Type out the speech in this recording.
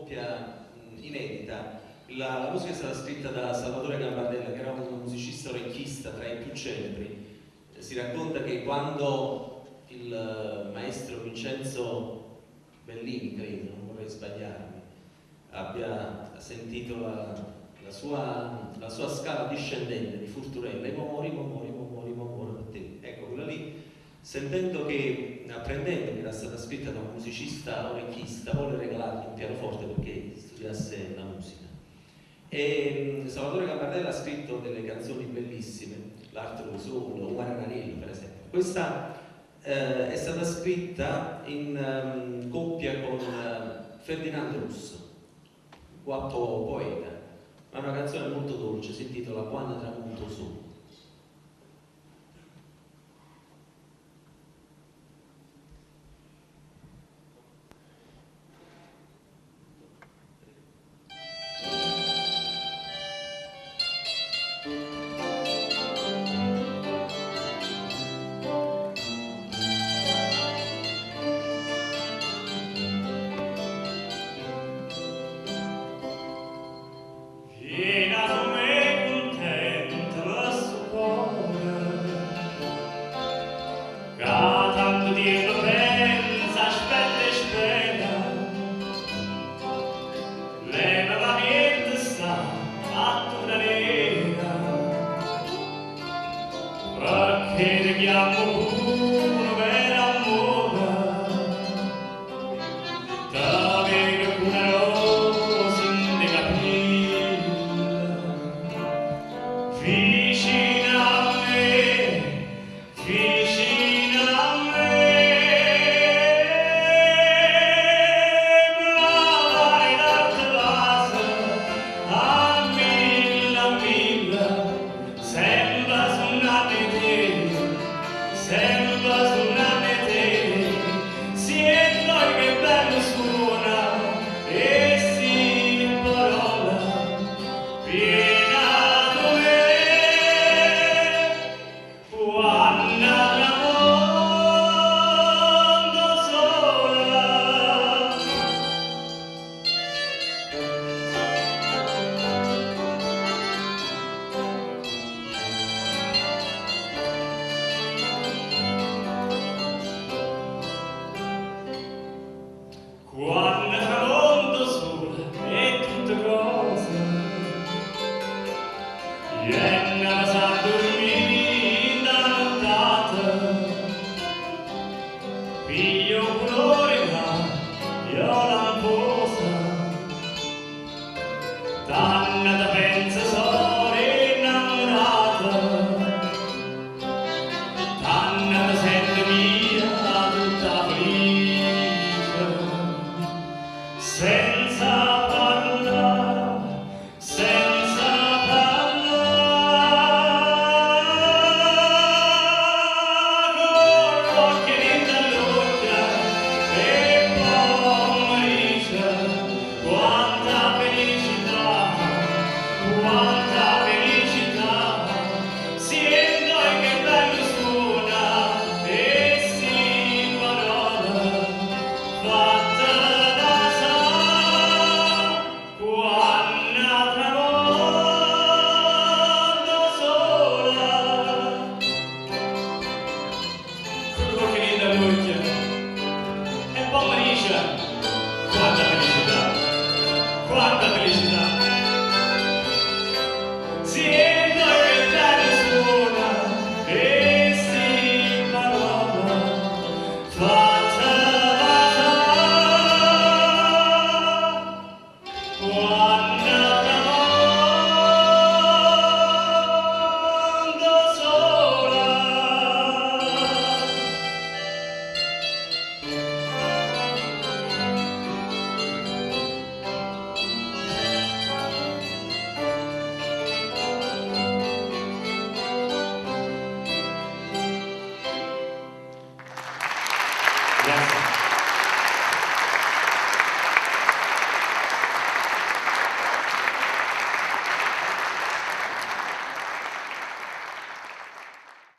coppia inedita. La musica è stata scritta da Salvatore Gambardella, che era un musicista orecchista tra i più celebri. Si racconta che quando il maestro Vincenzo Bellini, credo, non vorrei sbagliarmi, abbia sentito la sua scala discendente di Furturella, ecco, quella lì, sentendo che, apprendendo che era stata scritta da un musicista orecchista, vuole regalargli un pianoforte perché studiasse la musica. E Salvatore Gambardella ha scritto delle canzoni bellissime, L'arte del solo, Guaranariello per esempio. Questa è stata scritta in coppia con Ferdinando Russo, guappo poeta, ma una canzone molto dolce, si intitola Quando tramonto su. Grazie.